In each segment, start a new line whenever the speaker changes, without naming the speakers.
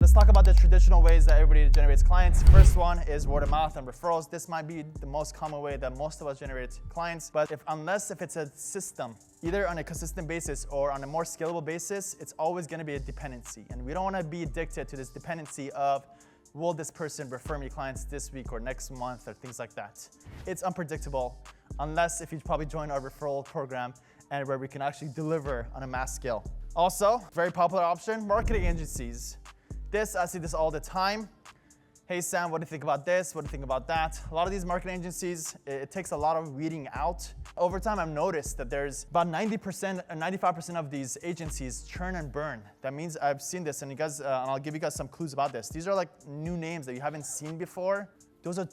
Let's talk about the traditional ways that everybody generates clients. First one is word of mouth and referrals. This might be the most common way that most of us generate clients, but unless it's a system, either on a consistent basis or on a more scalable basis, it's always gonna be a dependency. And we don't wanna be addicted to this dependency of, will this person refer me clients this week or next month or things like that. It's unpredictable, unless if you probably join our referral program and where we can actually deliver on a mass scale. Also, very popular option, marketing agencies. I see this all the time. Hey Sam, what do you think about this? What do you think about that? A lot of these marketing agencies, it takes a lot of weeding out. Over time, I've noticed that there's about 90% or 95% of these agencies churn and burn. That means I've seen this, and you guys, and I'll give you guys some clues about this. These are like new names that you haven't seen before. Those are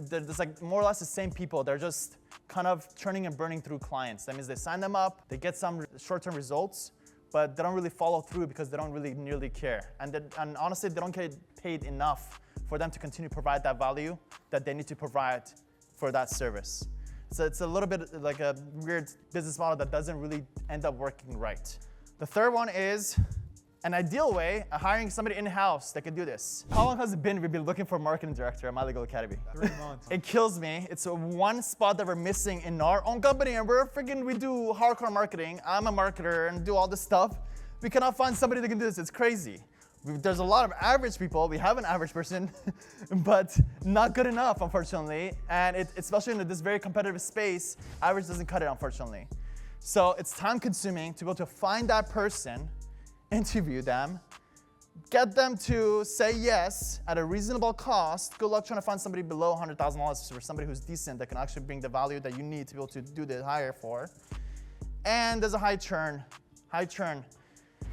there's like more or less the same people. They're just kind of churning and burning through clients. That means they sign them up, they get some short-term results, but they don't really follow through because they don't really nearly care. And honestly, they don't get paid enough for them to continue to provide that value that they need to provide for that service. So it's a little bit like a weird business model that doesn't really end up working right. The third one is an ideal way of hiring somebody in-house that can do this. How long has it been we've been looking for a marketing director at My Legal Academy?
3 months.
It kills me. It's one spot that we're missing in our own company, and we do hardcore marketing. I'm a marketer and do all this stuff. We cannot find somebody that can do this. It's crazy. There's a lot of average people. We have an average person, but not good enough, unfortunately. And especially in this very competitive space, average doesn't cut it, unfortunately. So it's time consuming to be able to find that person, interview them, get them to say yes at a reasonable cost. Good luck trying to find somebody below $100,000 for somebody who's decent that can actually bring the value that you need to be able to do the hire for. And there's a high churn. I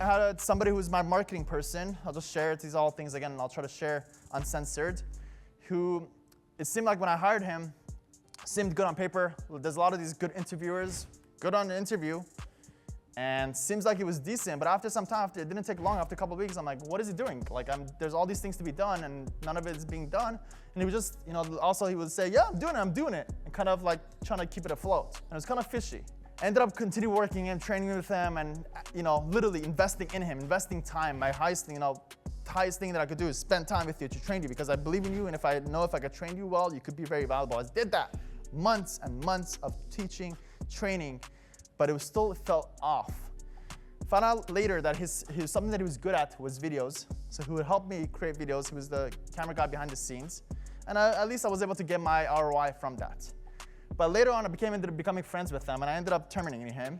had somebody who's my marketing person. I'll just share these all things again, and I'll try to share uncensored, who it seemed like when I hired him, seemed good on paper. There's a lot of these good interviewers, good on the interview, and seems like he was decent, but after some time, it didn't take long, after a couple of weeks, I'm like, what is he doing? Like, there's all these things to be done, and none of it is being done. And he was just, also he would say, yeah, I'm doing it, and kind of like trying to keep it afloat. And it was kind of fishy. I ended up continue working and training with him, and literally investing in him, investing time. My highest thing that I could do is spend time with you to train you, because I believe in you, and if I could train you well, you could be very valuable. I did that. Months and months of teaching, training, but it felt off. Found out later that something that he was good at was videos. So he would help me create videos. He was the camera guy behind the scenes. And at least I was able to get my ROI from that. But later on, I ended up becoming friends with him, and I ended up terminating him.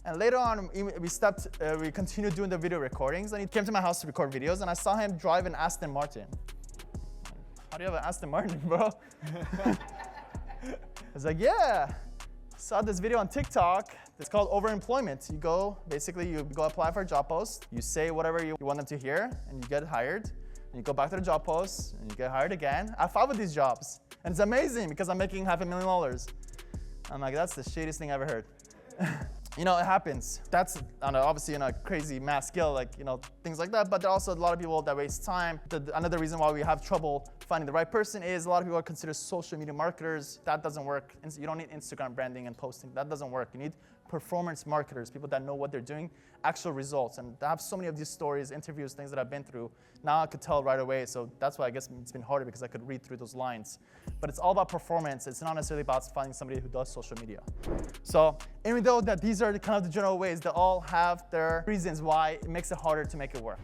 And later on, we continued doing the video recordings, and he came to my house to record videos, and I saw him drive an Aston Martin. How do you have an Aston Martin, bro? I was like, yeah. Saw this video on TikTok. It's called Overemployment. You go apply for a job post. You say whatever you want them to hear, and you get hired. And you go back to the job post, and you get hired again. I fought with these jobs, and it's amazing because I'm making $500,000. I'm like, that's the shadiest thing I ever heard. It happens. That's obviously on a crazy mass scale, things like that. But there are also a lot of people that waste time. Another reason why we have trouble finding the right person is a lot of people are considered social media marketers. That doesn't work. You don't need Instagram branding and posting. That doesn't work. You need performance marketers, people that know what they're doing, actual results. And I have so many of these stories, interviews, things that I've been through. Now I could tell right away. So that's why I guess it's been harder, because I could read through those lines. But it's all about performance. It's not necessarily about finding somebody who does social media. So even though that these are kind of the general ways, they all have their reasons why it makes it harder to make it work.